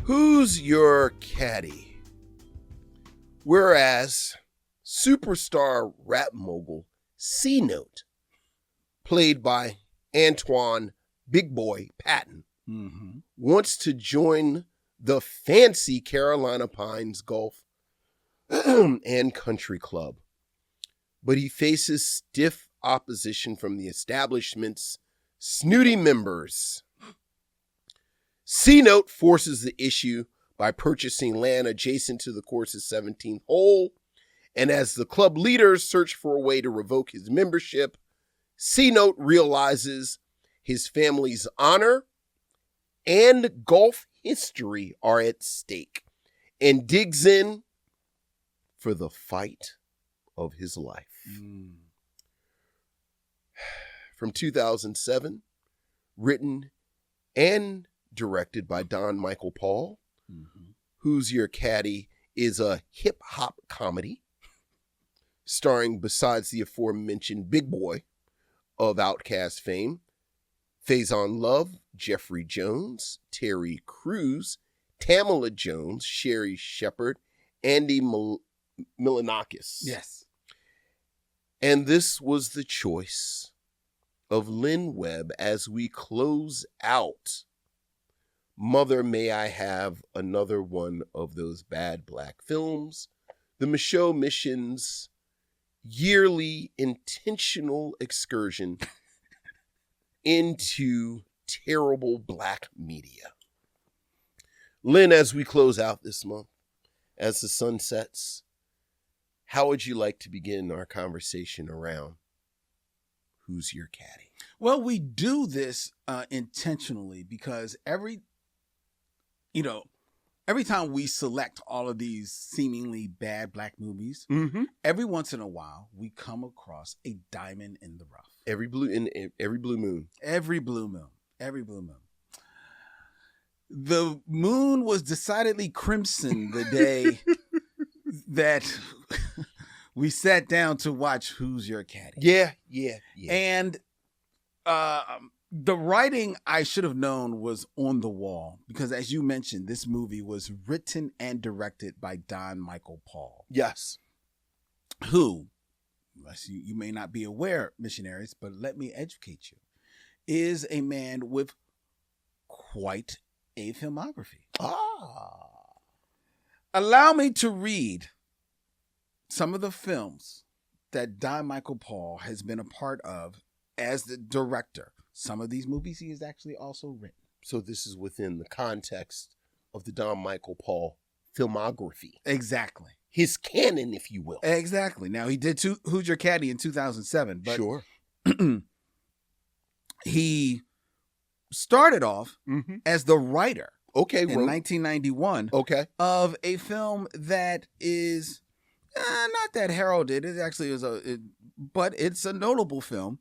Who's your caddy? Whereas superstar rap mogul C-Note, played by Antoine Big Boy Patton, wants to join the fancy Carolina Pines Golf and Country Club, but he faces stiff opposition from the establishment's snooty members. C-Note forces the issue by purchasing land adjacent to the course's 17th hole, and as the club leaders search for a way to revoke his membership, C-Note realizes his family's honor and golf history are at stake and digs in for the fight of his life. From 2007, written and directed by Don Michael Paul, Who's Your Caddy is a hip-hop comedy starring, besides the aforementioned Big Boy of Outkast fame, Faizon Love, Jeffrey Jones, Terry Crews, Tamala Jones, Sherry Shepard, Andy Milanakis. Yes. And this was the choice of Lynn Webb as we close out Mother May I Have Another One of Those Bad Black Films, the Micheaux Mission's yearly intentional excursion into terrible black media. Lynn, as we close out this month, as the sun sets, how would you like to begin our conversation around Who's Your Caddy? Well, we do this intentionally because every time we select all of these seemingly bad black movies, every once in a while we come across a diamond in the rough. Every blue moon. Every blue moon. The moon was decidedly crimson the day that we sat down to watch Who's Your Caddy. Yeah. And the writing, I should have known, was on the wall because, as you mentioned, this movie was written and directed by Don Michael Paul. Yes. Who, unless you may not be aware, missionaries, but let me educate you, is a man with quite a filmography. Allow me to read some of the films that Don Michael Paul has been a part of as the director. Some of these movies he has actually also written. So this is within the context of the Don Michael Paul filmography. Exactly. His canon, if you will. Exactly. Now, he did Who's Your Caddy in 2007. But sure. He started off as the writer. Okay. In 1991. Okay. Of a film that is not that heralded. It actually is but it's a notable film.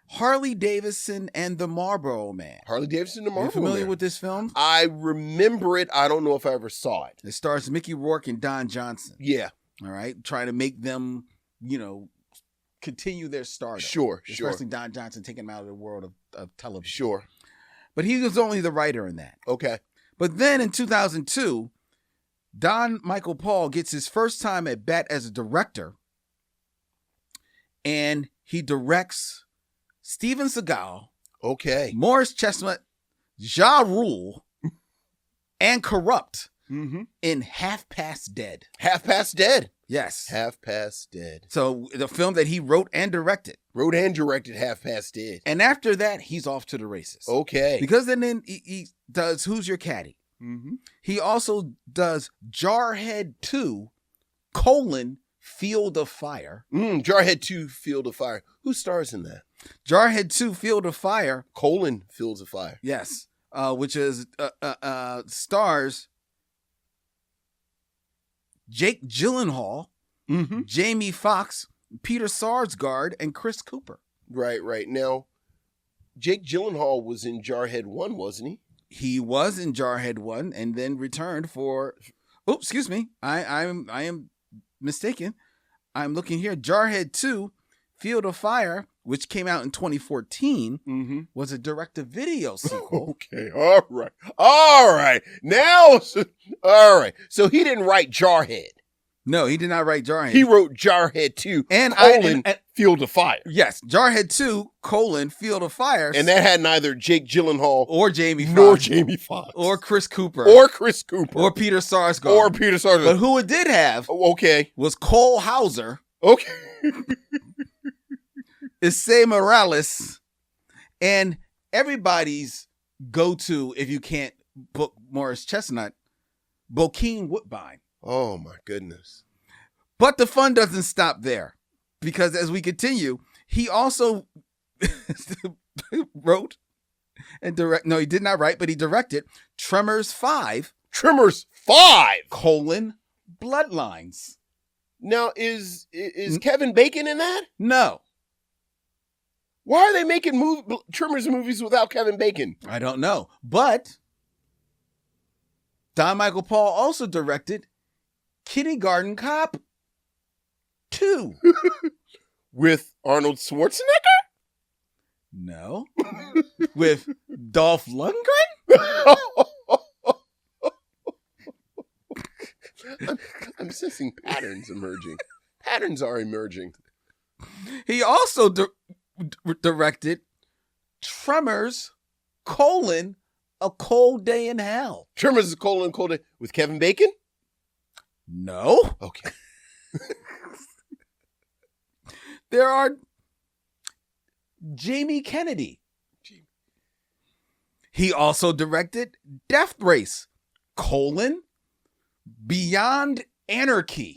Harley Davidson and the Marlboro Man. Harley Davidson and the Marlboro Man. You familiar with this film? I remember it. I don't know if I ever saw it. It stars Mickey Rourke and Don Johnson. Yeah. All right. Trying to make them, continue their stardom. Sure. Especially Don Johnson taking them out of the world of television. Sure. But he was only the writer in that. Okay. But then in 2002, Don Michael Paul gets his first time at bat as a director. And he directs Steven Seagal, Morris Chestnut, Ja Rule, and Corrupt in Half Past Dead. Half Past Dead. Yes. Half Past Dead. So the film that he wrote and directed. Half Past Dead. And after that, he's off to the races. Okay. Because then he does Who's Your Caddy? He also does Jarhead 2, Field of Fire. Jarhead 2, Field of Fire. Who stars in that? Jarhead 2, Field of Fire. Fields of Fire. Yes. Which is stars Jake Gyllenhaal, Jamie Foxx, Peter Sarsgaard, and Chris Cooper. Right. Now, Jake Gyllenhaal was in Jarhead 1, wasn't he? He was in Jarhead 1 and then returned for... Oh, excuse me. I am mistaken. I'm looking here. Jarhead 2, Field of Fire. which came out in 2014, was a direct-to-video sequel. Okay, all right. Now, all right. So he didn't write Jarhead. No, he did not write Jarhead. He wrote Jarhead 2, and Field of Fire. Yes, Jarhead 2, Field of Fire. And that had neither Jake Gyllenhaal or Jamie Foxx. Or Chris Cooper. Or Peter Sarsgaard. But who it did have was Cole Hauser. Okay. Issei Morales. And everybody's go-to, if you can't book Morris Chestnut, Bokeem Woodbine. Oh, my goodness. But the fun doesn't stop there, because as we continue, he also wrote and he did not write, but he directed Tremors 5. Bloodlines. Now, is Kevin Bacon in that? No. Why are they making Tremors movies without Kevin Bacon? I don't know. But Don Michael Paul also directed Kindergarten Cop 2. With Arnold Schwarzenegger? No. With Dolph Lundgren? I'm sensing patterns emerging. Patterns are emerging. He also directed Tremors, A Cold Day in Hell. Tremors, Cold Day with Kevin Bacon? No. Okay. There are Jamie Kennedy. He also directed Death Race, Beyond Anarchy.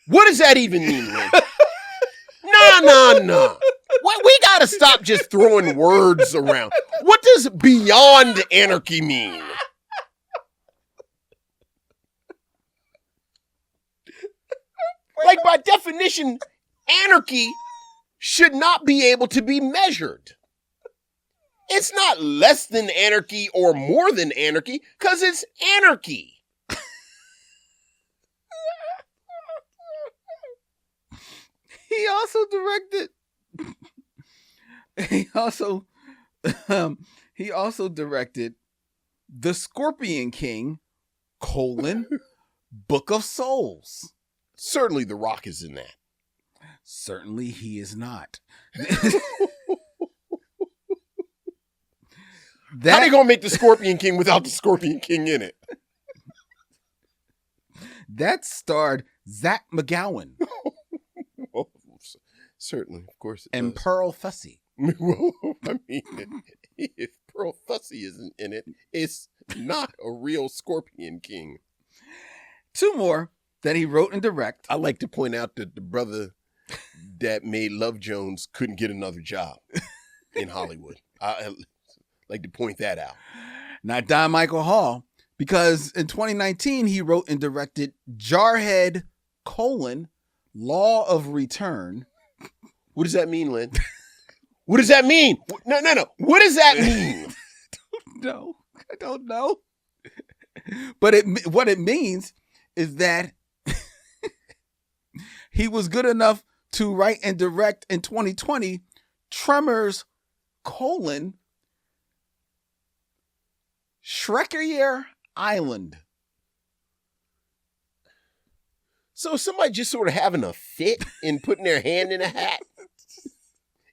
What does that even mean, Lynn? No. We gotta stop just throwing words around. What does Beyond Anarchy mean? Like, by definition, anarchy should not be able to be measured. It's not less than anarchy or more than anarchy, because it's anarchy. He also directed The Scorpion King, Book of Souls. Certainly The Rock is in that. Certainly he is not. How they gonna make The Scorpion King without The Scorpion King in it? That starred Zach McGowan. Well, certainly, of course it and does. Pearl Fussy. Well, I mean, if Pearl Fussy isn't in it, it's not a real Scorpion King. Two more that he wrote and directed. I like to point out that the brother that made Love Jones couldn't get another job in Hollywood. I like to point that out. Not Don Michael Hall, because in 2019 he wrote and directed Jarhead, Law of Return. What does that mean, Lynn? What does that mean? No. What does that mean? I don't know. But what it means is that he was good enough to write and direct in 2020 Tremors, Schrecker Island. So somebody just sort of having a fit and putting their hand in a hat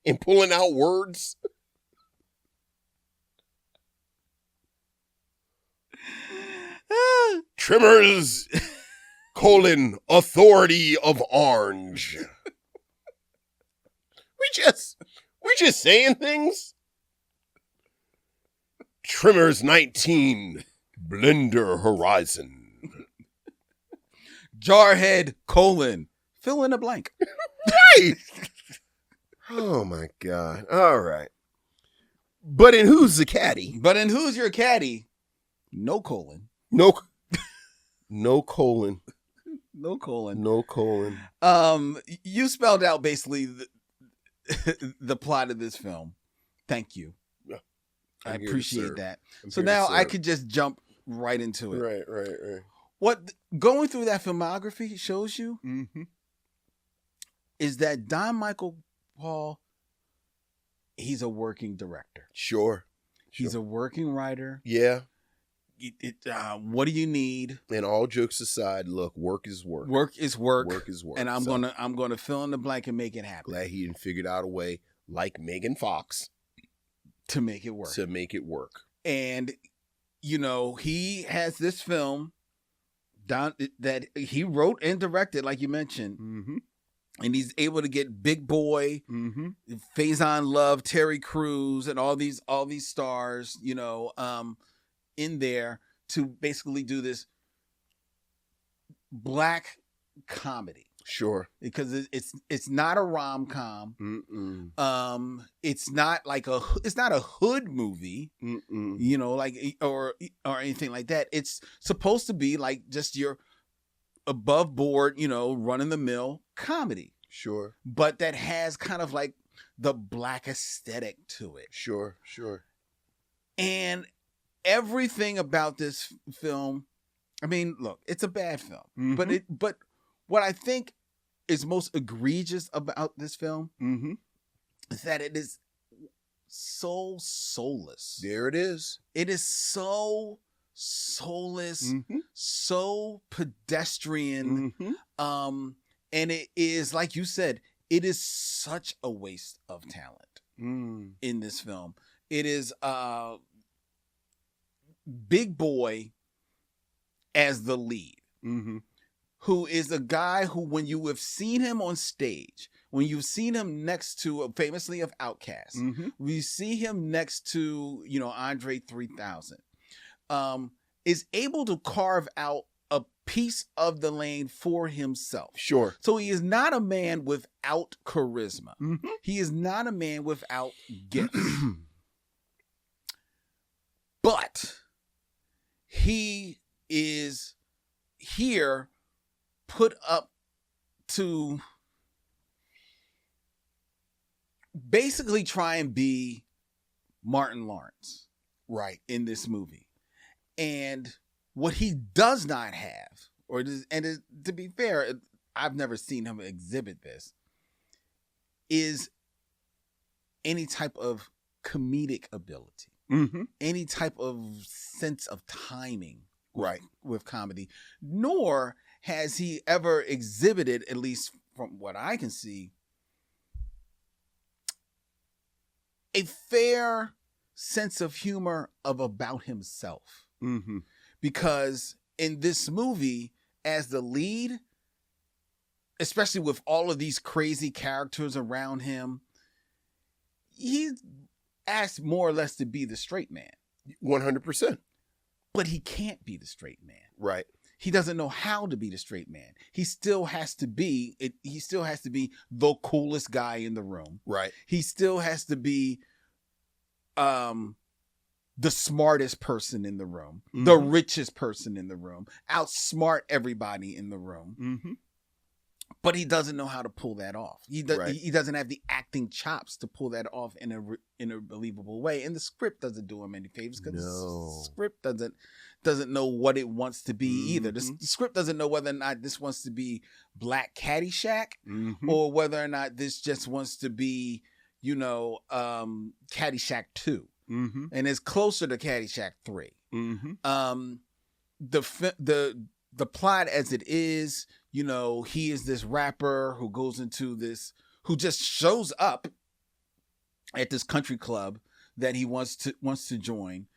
and pulling out words. Tremors, Authority of Orange. We just saying things. Tremors 19, Blender Horizon. Jarhead, fill in a blank. Right. Oh my God. All right. But in Who's the Caddy? But in Who's Your Caddy? No colon. No colon. No colon. No colon. You spelled out basically the plot of this film. Thank you. I appreciate that. So now I could just jump right into it. Right. What going through that filmography shows you is that Don Michael Paul, he's a working director. Sure. He's a working writer. Yeah. What do you need? And all jokes aside, look, work is work. Work is work. Work is work. And I'm gonna fill in the blank and make it happen. Glad he didn't figure out a way, like Megan Fox, to make it work. And he has this film that he wrote and directed, like you mentioned. Mm-hmm. And he's able to get Big Boy, Faizon Love, Terry Crews, and all these stars, in there to basically do this black comedy. Sure. Because it's not a rom-com. It's not a hood movie. Or anything like that. It's supposed to be like just your above board, run of the mill comedy. Sure. But that has kind of like the black aesthetic to it. Sure. And everything about this film, I mean, look, it's a bad film. But what I think is most egregious about this film is that it is so soulless. There it is. It is so soulless, so pedestrian, and it is, like you said, it is such a waste of talent in this film. It is Big Boy as the lead, who is a guy who, when you have seen him on stage, when you've seen him next to, famously of Outkast, we see him next to, Andre 3000, is able to carve out a piece of the lane for himself. Sure. So he is not a man without charisma. He is not a man without gifts. But he is here put up to basically try and be Martin Lawrence, right, in this movie. And what he does not have, to be fair, I've never seen him exhibit this, is any type of comedic ability, any type of sense of timing, right, with comedy. Nor has he ever exhibited, at least from what I can see, a fair sense of humor about himself. Because in this movie, as the lead, especially with all of these crazy characters around him, he's asked more or less to be the straight man. 100%. But he can't be the straight man. Right. He doesn't know how to be the straight man. He still has to be the coolest guy in the room. Right. He still has to be the smartest person in the room, the richest person in the room, outsmart everybody in the room. But he doesn't know how to pull that off. He doesn't have the acting chops to pull that off in a believable way. And the script doesn't do him any favors, because the script doesn't know what it wants to be either. The script doesn't know whether or not this wants to be Black Caddyshack or whether or not this just wants to be, Caddyshack 2. And it's closer to Caddyshack 3. The plot as it is, he is this rapper who goes into this, who just shows up at this country club that he wants to join.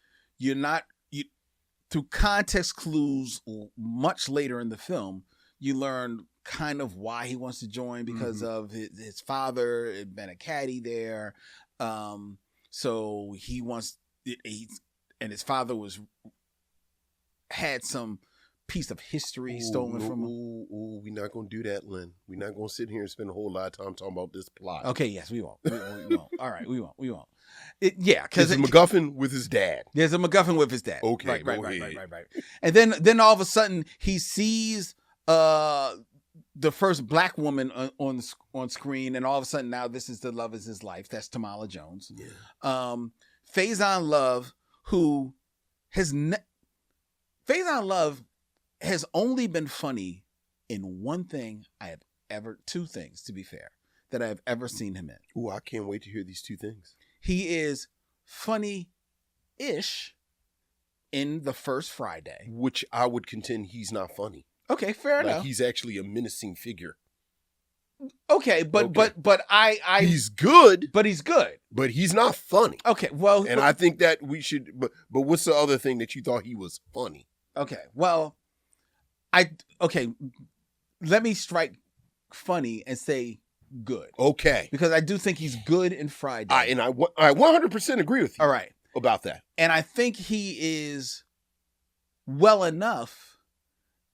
Through context clues much later in the film, you learn kind of why he wants to join, because of his father had been a caddy there. So he wants, and his father had some piece of history stolen from him. We're not going to do that, Lynn. We're not going to sit here and spend a whole lot of time talking about this plot. Okay, yes, we won't. We won't. All right, we won't. Because there's a MacGuffin with his dad. There's a MacGuffin with his dad. Okay, right. And then all of a sudden he sees the first black woman on screen, and all of a sudden now this is the love of his life. That's Tamala Jones. Yeah. Faizon Love, who Faizon Love has only been funny in one thing I have two things, to be fair, that I've ever seen him in. Ooh, I can't wait to hear these two things. He is funny-ish in The First Friday. Which I would contend he's not funny. Okay, fair enough. He's actually a menacing figure. Okay, but I he's good. But he's good. But he's not funny. Okay, well, and I think that we should. But what's the other thing that you thought he was funny? Okay, well, let me strike funny and say good. Okay, because I do think he's good in Friday. I 100% agree with you. All right, about that. And I think he is well enough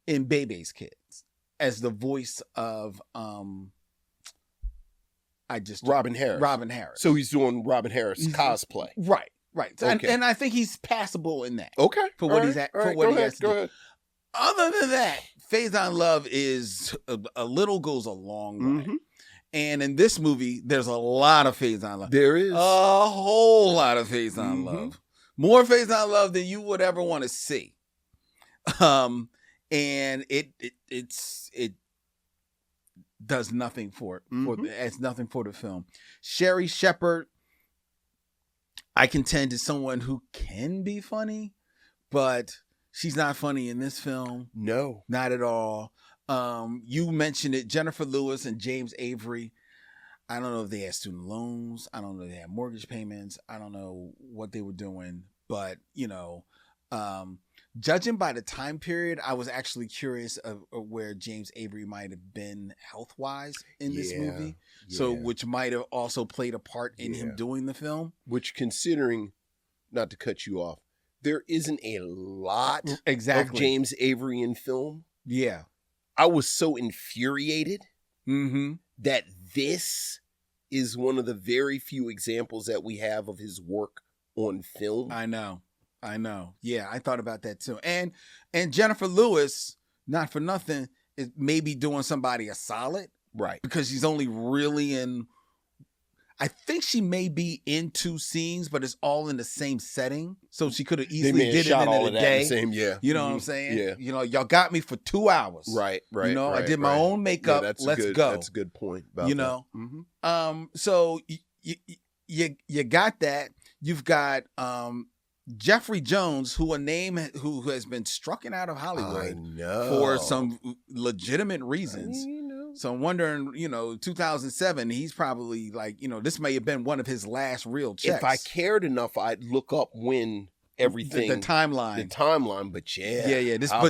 in Bebe's Kids as the voice of Robin Harris. Robin Harris. So he's doing Robin Harris cosplay. Right. Right. Okay. And I think he's passable in that. Okay. For what he's at, for what he has to do. Go ahead. Other than that, Faizon Love is a little goes a long way. Mm-hmm. And in this movie, there's a lot of Faizon Love. There is. A whole lot of Faizon Love. More Faizon Love than you would ever want to see. And it does nothing for it. It's nothing for the film. Sherry Shepherd, I contend, is someone who can be funny, but she's not funny in this film. No, not at all. You mentioned it, Jennifer Lewis and James Avery. I don't know if they had student loans. I don't know if they had mortgage payments. I don't know what they were doing, but judging by the time period, I was actually curious of where James Avery might have been health-wise in this movie. Yeah. So, which might have also played a part in him doing the film. Which, considering, not to cut you off, there isn't a lot of James Avery in film. Yeah. I was so infuriated that this is one of the very few examples that we have of his work on film. I know. Yeah, I thought about that too. And Jennifer Lewis, not for nothing, is maybe doing somebody a solid. Right. Because she's only really in, I think she may be in 2 scenes, but it's all in the same setting. So she could have easily did it in a day. You know what I'm saying? Yeah. You know, y'all got me for 2 hours. Right. You know, I did my own makeup. Let's go. That's a good point. About you know? So you got that. You've got Jeffrey Jones, who has been struck out of Hollywood for some legitimate reasons. So I'm wondering, 2007, he's probably like, this may have been one of his last real checks. If I cared enough, I'd look up when everything the timeline, but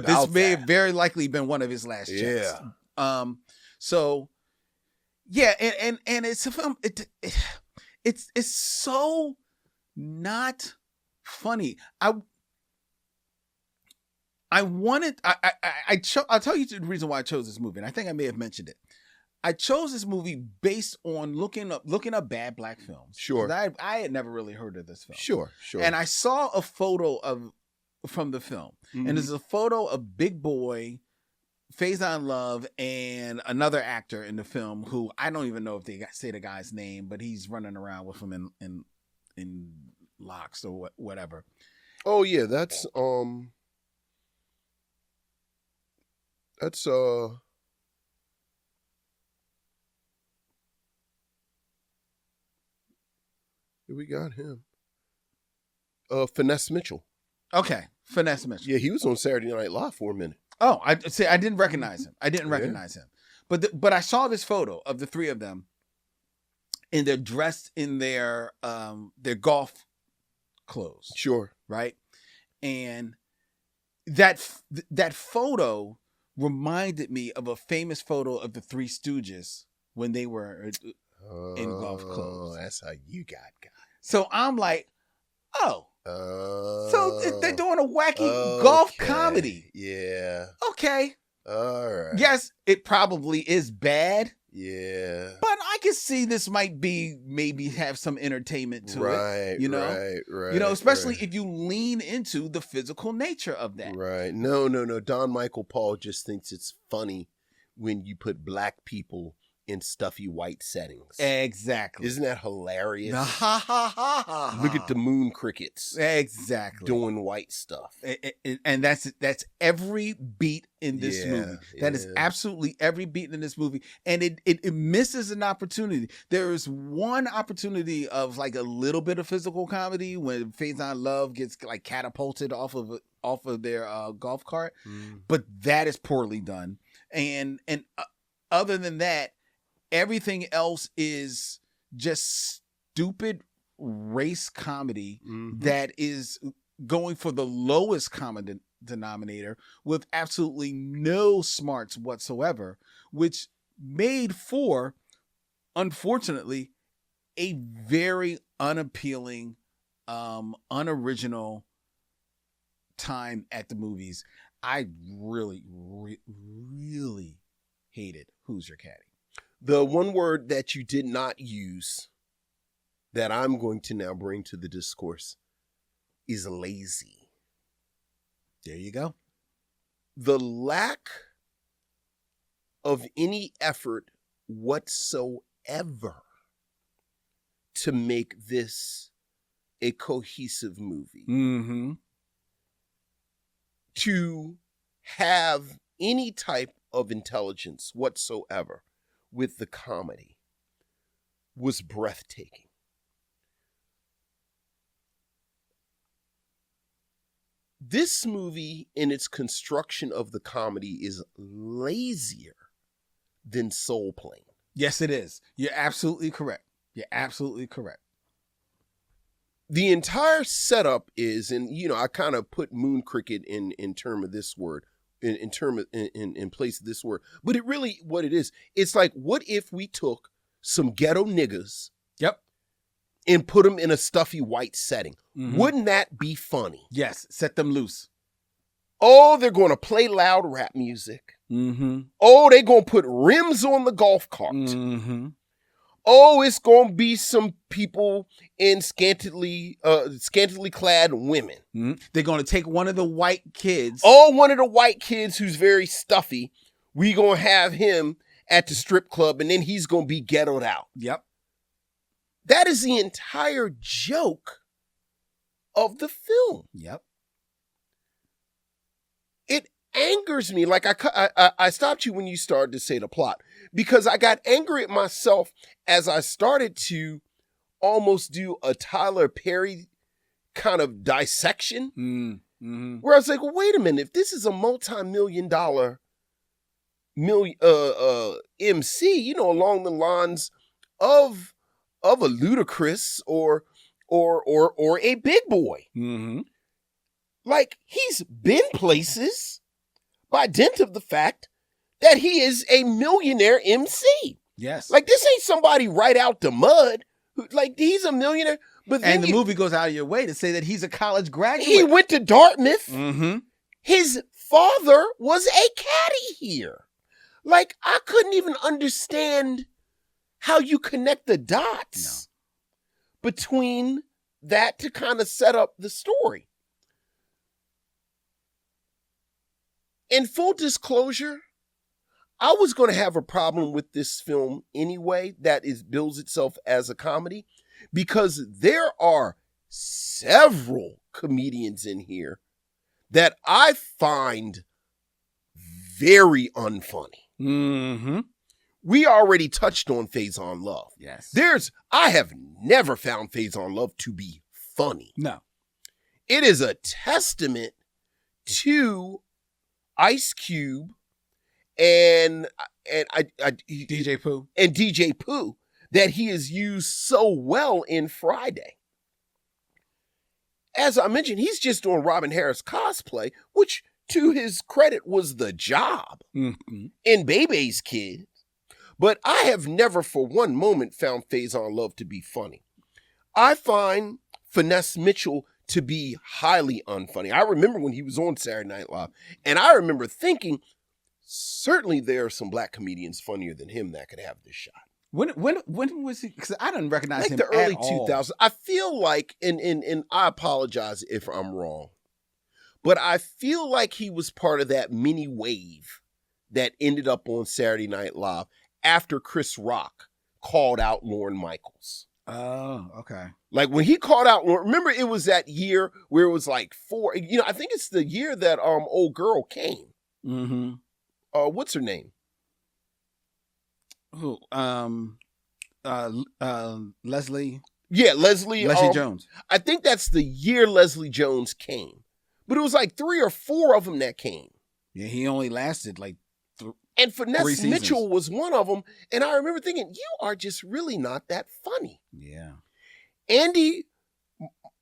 this may have very likely been one of his last checks. So yeah, and it's a film. It's so not funny. I'll tell you the reason why I chose this movie, and I think I may have mentioned it. I chose this movie based on looking up bad black films. Sure. I had never really heard of this film. Sure. And I saw a photo from the film. And there's a photo of Big Boy, Faizon Love, and another actor in the film who I don't even know if they say the guy's name, but he's running around with him in locks or whatever. Oh yeah, that's we got him. Finesse Mitchell. Okay, Finesse Mitchell. Yeah, he was on Saturday Night Live for a minute. Oh, I didn't recognize him. But I saw this photo of the 3 of them, and they're dressed in their golf clothes. Sure. Right? And that photo reminded me of a famous photo of the 3 Stooges when they were in golf clothes. That's how you got guys. So I'm like, so they're doing a wacky golf comedy. Yeah. Okay. All right. Yes, it probably is bad. Yeah. But I can see this might be maybe have some entertainment to it. Right. Especially if you lean into the physical nature of that. Right. No. Don Michael Paul just thinks it's funny when you put black people in stuffy white settings. Exactly. Isn't that hilarious? Ha ha ha ha. Look at the moon crickets. Exactly. Doing white stuff. And that's every beat in this movie. That is absolutely every beat in this movie. And it misses an opportunity. There is one opportunity of like a little bit of physical comedy when Faizon Love gets like catapulted off of their golf cart. But that is poorly done. And other than that, everything else is just stupid race comedy that is going for the lowest common denominator with absolutely no smarts whatsoever, which made for, unfortunately, a very unappealing, unoriginal time at the movies. I really, really hated Who's Your Caddy? The one word that you did not use that I'm going to now bring to the discourse is lazy. There you go. The lack of any effort whatsoever to make this a cohesive movie. To have any type of intelligence whatsoever with the comedy was breathtaking. This movie, in its construction of the comedy, is lazier than Soul Plane. Yes, it is. You're absolutely correct. You're absolutely correct. The entire setup is, and I kind of put moon cricket in term of this word, in place of this word, but it really, what it is, it's like, what if we took some ghetto niggas, and put them in a stuffy white setting? Wouldn't that be funny? Yes, set them loose. Oh, they're going to play loud rap music. Oh, they're going to put rims on the golf cart. Oh, it's going to be some people in scantily clad women. They're going to take one of the white kids. Oh, one of the white kids who's very stuffy. We going to have him at the strip club, and then he's going to be ghettoed out. Yep. That is the entire joke of the film. Yep. It angers me. Like I stopped you when you started to say the plot, because I got angry at myself as I started to almost do a Tyler Perry kind of dissection, where I was like, well, wait a minute, if this is a multi-million-dollar MC, along the lines of a Ludacris or a Big Boy, like, he's been places by dint of the fact that he is a millionaire MC. Yes. Like, this ain't somebody right out the mud. Like, he's a millionaire. But then the movie goes out of your way to say that he's a college graduate. He went to Dartmouth. His father was a caddy here. Like, I couldn't even understand how you connect the dots between that to kind of set up the story. In full disclosure, I was going to have a problem with this film anyway, that bills itself as a comedy, because there are several comedians in here that I find very unfunny. We already touched on Faizon Love. Yes. I have never found Faizon Love to be funny. No. It is a testament to Ice Cube and DJ Pooh that he is used so well in Friday. As I mentioned, he's just doing Robin Harris cosplay, which to his credit was the job in Bebe's Kids. But I have never for one moment found Faizon Love to be funny. I find Finesse Mitchell to be highly unfunny. I remember when he was on Saturday Night Live, and I remember thinking, certainly there are some black comedians funnier than him that could have this shot. When was he? Because I didn't recognize him the early at all. 2000s. I feel like, and I apologize if I'm wrong, but I feel like he was part of that mini wave that ended up on Saturday Night Live after Chris Rock called out Lorne Michaels. Oh, okay. Like when he called out, remember it was that year where it was like 4, I think it's the year that old girl came. Mm-hmm. What's her name? Who? Leslie. Yeah, Leslie Jones. I think that's the year Leslie Jones came. But it was like 3 or 4 of them that came. Yeah, he only lasted like and Finesse Mitchell was one of them. And I remember thinking, you are just really not that funny. Yeah. Andy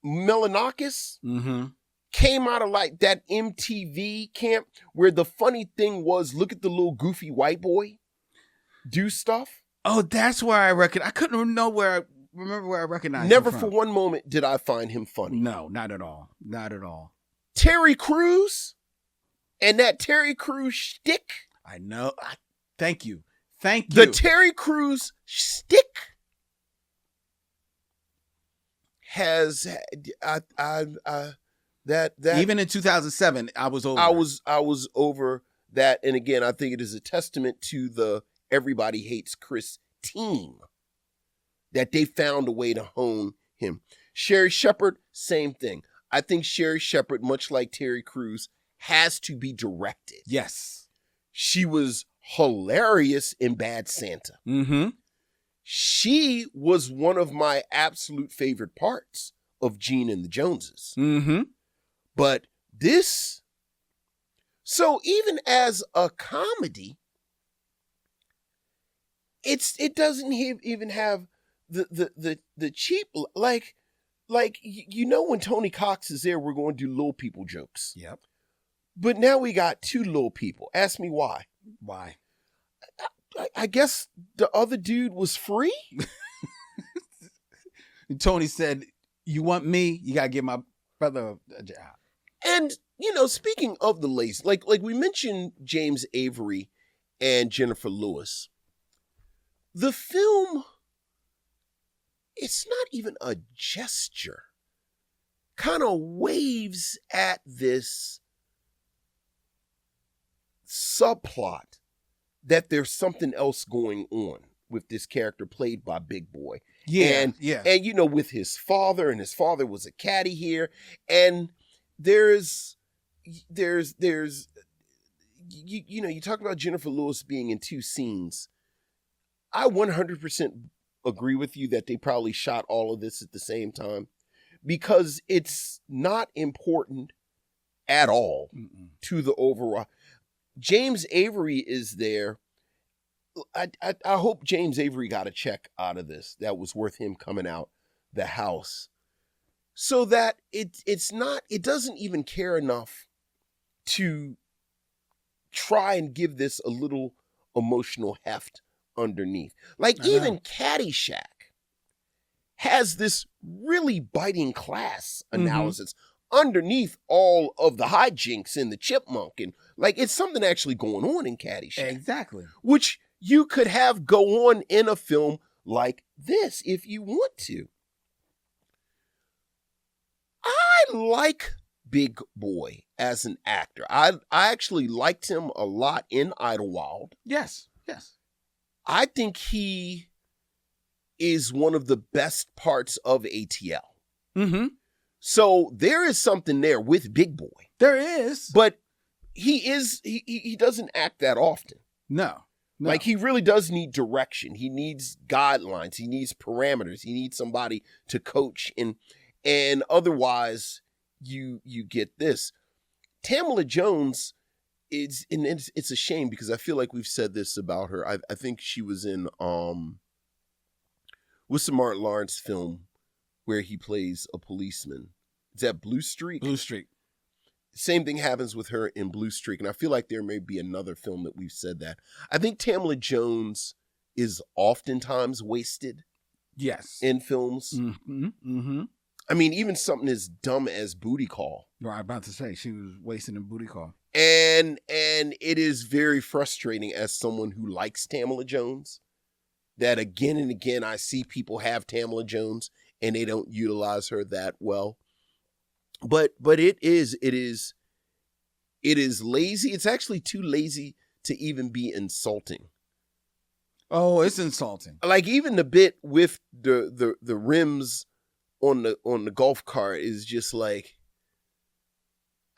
Milonakis came out of like that MTV camp where the funny thing was, look at the little goofy white boy do stuff. Oh, that's where I reckon. I couldn't remember where I recognized Never him from. for one moment did I find him funny. No, not at all. Not at all. Terry Crews and that Terry Crews shtick. I know. Thank you. Thank you. The Terry Crews shtick has that even in 2007, I was over. I was over that, and again, I think it is a testament to the Everybody Hates Chris team that they found a way to hone him. Sherry Shepherd, same thing. I think Sherry Shepherd, much like Terry Crews, has to be directed. Yes. She was hilarious in Bad Santa. Mm-hmm. She was one of my absolute favorite parts of Gene and the Joneses. Mm-hmm. But this, so even as a comedy, it doesn't even have the cheap, like when Tony Cox is there, we're going to do little people jokes. Yep. But now we got 2 little people. Ask me why. Why? I guess the other dude was free. Tony said, "You want me? You gotta give my brother a job." And speaking of the lace, like we mentioned James Avery and Jennifer Lewis. The film, it's not even a gesture. Kind of waves at this subplot that there's something else going on with this character played by Big Boy. Yeah, and with his father, and his father was a caddy here, and there's you talk about Jennifer Lewis being in 2 scenes. I 100% agree with you that they probably shot all of this at the same time, because it's not important at all to the overall. James Avery is there. I hope James Avery got a check out of this that was worth him coming out the house, so that it doesn't even care enough to try and give this a little emotional heft underneath. Like even Caddyshack has this really biting class analysis underneath all of the hijinks in the chipmunk, and like it's something actually going on in Caddyshack. Exactly. Which you could have go on in a film like this if you want to. I like Big Boy as an actor. I actually liked him a lot in Idlewild. Yes. I think he is one of the best parts of ATL. Mm-hmm. So there is something there with Big Boy. There is. But he doesn't act that often. No. Like he really does need direction. He needs guidelines. He needs parameters. He needs somebody to coach. And otherwise you get this. Tamala Jones is, and it's a shame because I feel like we've said this about her. I think she was in what's the Martin Lawrence film where he plays a policeman? Is that Blue Streak? Blue Streak. Same thing happens with her in Blue Streak. And I feel like there may be another film that we've said that. I think Tamala Jones is oftentimes wasted. Yes. In films. Mm-hmm. Mm-hmm. I mean, even something as dumb as Booty Call. Right, I'm about to say she was wasted in Booty Call. And it is very frustrating as someone who likes Tamala Jones that again and again I see people have Tamala Jones and they don't utilize her that well. But it is lazy. It's actually too lazy to even be insulting. Oh, it's insulting. Like even the bit with the rims on the golf cart is just like,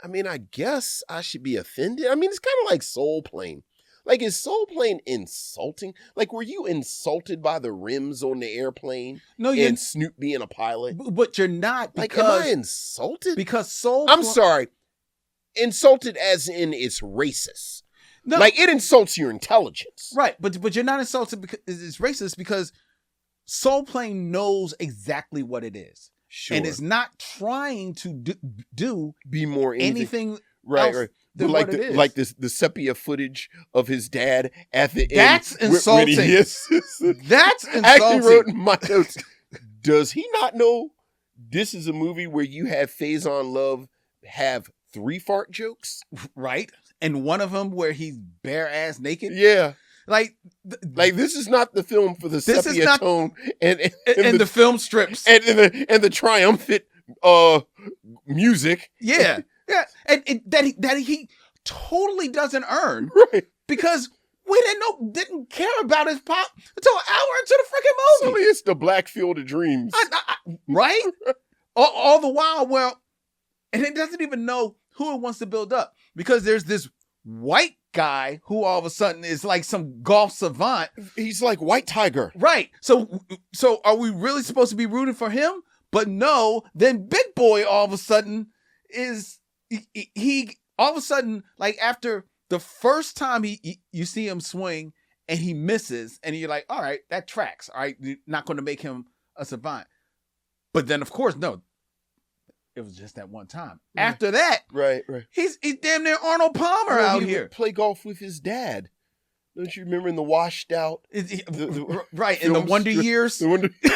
I mean, I guess I should be offended. I mean, it's kind of like Soul Plane. Like, is Soul Plane insulting? Like, were you insulted by the rims on the airplane? No, you're, and Snoop being a pilot? But you're not. Because, like, am I insulted? Because I'm sorry. Insulted as in it's racist. No. Like, it insults your intelligence. Right, but you're not insulted because it's racist because Soul Plane knows exactly what it is. Sure. And is not trying to be more anything right, else right. Than like what it is. Like the sepia footage of his dad at the That's end. insulting. That's insulting. I actually wrote in my notes, does he not know this is a movie where you have Faizon Love have 3 fart jokes? Right. And one of them where he's bare ass naked. Yeah. Like this is not the film for the sepia tone and the film strips and the triumphant music. Yeah, yeah, and that he totally doesn't earn, right? Because we didn't care about his pop until an hour into the freaking movie. So it's the black field of dreams, right? all the while, well, and it doesn't even know who it wants to build up because there's this white guy who all of a sudden is like some golf savant. He's like White Tiger. Right. So are we really supposed to be rooting for him? But no, then Big Boy all of a sudden is he all of a sudden, like after the first time you see him swing and he misses and you're like, all right, that tracks. All right, you're not going to make him a savant. But then of course, no. It was just that one time. Right. After that, right. He's damn near Arnold Palmer out he here. Would play golf with his dad. Don't you remember in the Washed Out? Right, in the Wonder Years. I was like, what?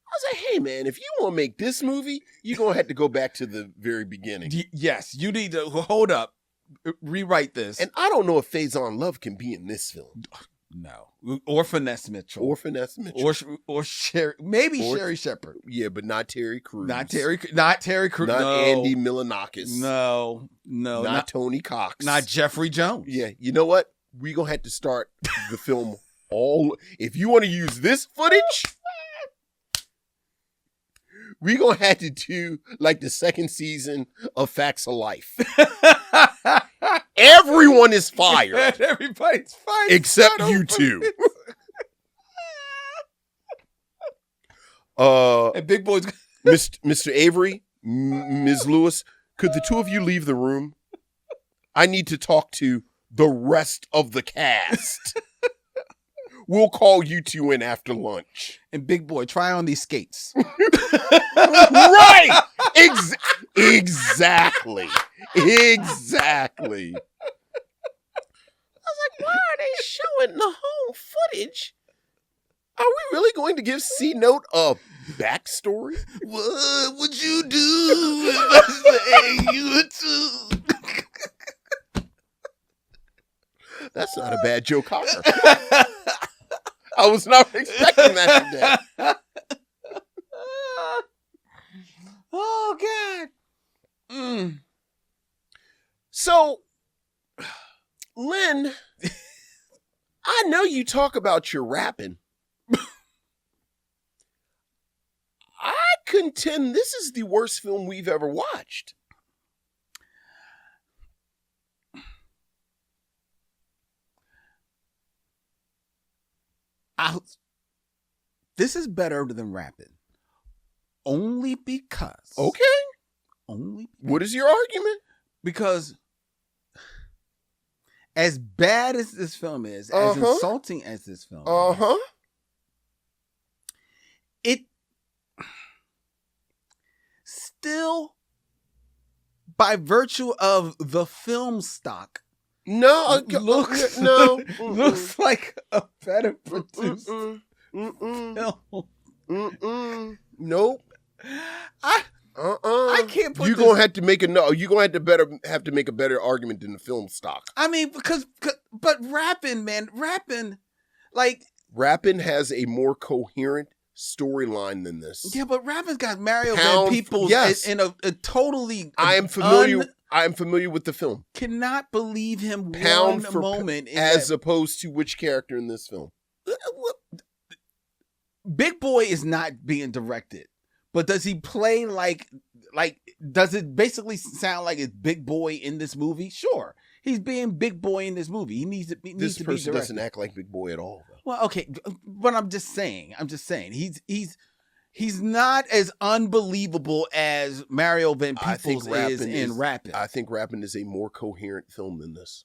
I was like, hey man, if you want to make this movie, you're gonna have to go back to the very beginning. Yes, you need to hold up, rewrite this. And I don't know if Faizon Love can be in this film. No, or Finesse Mitchell, or Sherry, maybe Sherry Shepherd. Yeah, but not Terry Crews. Not Terry Crews. Not no. Andy Milonakis. No, not Tony Cox. Not Jeffrey Jones. Yeah, you know what? We're gonna have to start the film all. If you want to use this footage, we're gonna have to do like the second season of Facts of Life. Everyone is fired. Everybody's fired. Except you two. And Big Boy's Mr. Avery, Ms. Lewis, could the two of you leave the room? I need to talk to the rest of the cast. We'll call you two in after lunch. And Big Boy, try on these skates. Right! Exactly. I was like, why are they showing the whole footage? Are we really going to give C-Note a backstory? What would you do if I say you too? That's not a bad Joe Cocker. I was not expecting that today. Oh, God. So, Lynn, I know you talk about your rapping. I contend this is the worst film we've ever watched. This is better than rapping. Only because. Okay. Only. Because, what is your argument? Because as bad as this film is, as insulting as this film is, it still, by virtue of the film stock, looks like a better produced film. Nope. I can't put. You're gonna have to make a better argument than the film stock. I mean, but rapping has a more coherent storyline than this. Yeah, but rapping's got Mario Van Peebles in a totally. I am familiar. I'm familiar with the film. Cannot believe him Pound one for moment. as opposed to which character in this film? Big Boy is not being directed, but does he play like does it basically sound like it's Big Boy in this movie? Sure, he's being Big Boy in this movie. He needs to be. This person doesn't act like Big Boy at all, though. Well, okay, but I'm just saying. He's not as unbelievable as Mario Van Peebles is in Rappin'. I think Rappin' is a more coherent film than this.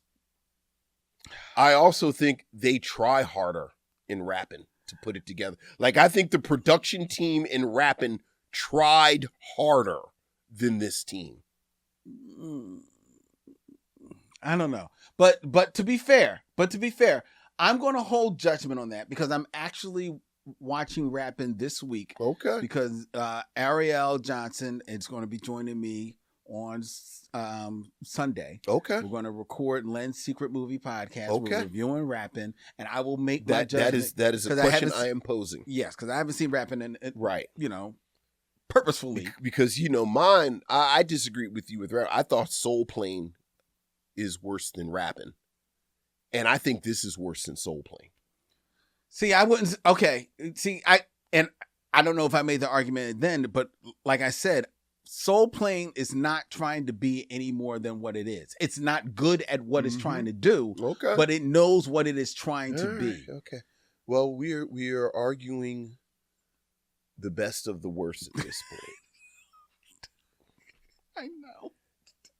I also think they try harder in Rappin' to put it together. Like, I think the production team in Rappin' tried harder than this team. I don't know. But to be fair, I'm going to hold judgment on that because I'm actually watching Rappin' this week. Okay. Because Ariel Johnson is going to be joining me on Sunday. Okay. We're going to record Len's Secret Movie Podcast. Okay. We're reviewing Rappin', and I will make my judgment. That is a question I am posing. Yes, because I haven't seen Rappin' in right. Purposefully. Because mine, I disagree with you with Rappin'. I thought Soul Plane is worse than Rappin'. And I think this is worse than Soul Plane. See, I wouldn't. Okay. See, I don't know if I made the argument then, but like I said, Soul Plane is not trying to be any more than what it is. It's not good at what it's trying to do. Okay. But it knows what it is trying to be. Okay. Well, we are arguing the best of the worst at this point. I know.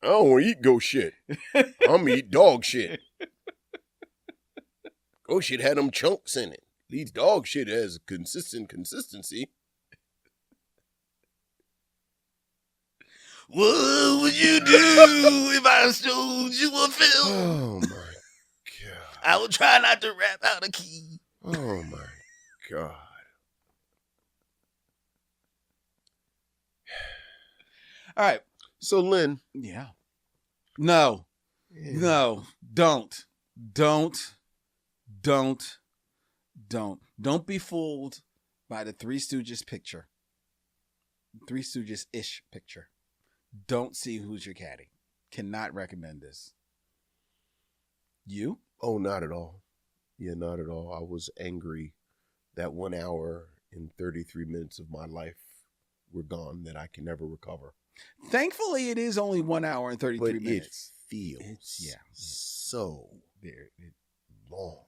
I don't want to eat ghost shit. I'm going to eat dog shit. Ghost shit had them chunks in it. These dog shit has consistency. What would you do if I showed you a film? Oh, my God. I would try not to rap out a key. Oh, my God. All right. So, Lynn. Yeah. No. Yeah. No. Don't. Don't be fooled by the Three Stooges picture. Three Stooges-ish picture. Don't see Who's Your Caddy. Cannot recommend this. You? Oh, not at all. Yeah, not at all. I was angry that 1 hour and 33 minutes of my life were gone that I can never recover. Thankfully, it is only 1 hour and 33 minutes. It feels so long.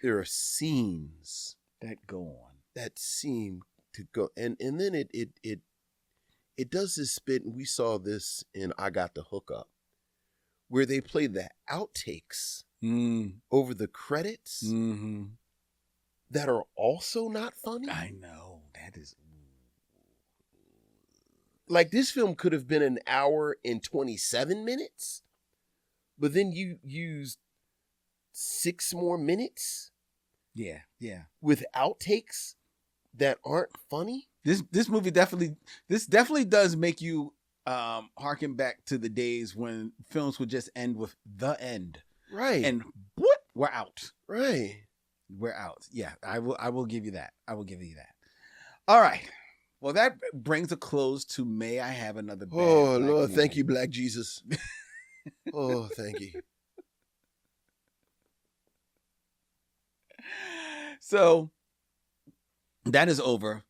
There are scenes that go on that seem to go, and then it does this bit, and we saw this in I Got the Hookup, where they play the outtakes over the credits that are also not funny. I know, that is like this film could have been 1 hour and 27 minutes, but then you used 6 more minutes. Yeah. With outtakes that aren't funny. This movie definitely does make you harken back to the days when films would just end with the end. Right. And what? We're out. Right. We're out. Yeah, I will give you that. All right. Well, that brings a close to May I Have Another Bad Oh, Black Lord, Movie. thank you, Black Jesus. Oh, thank you. So that is over.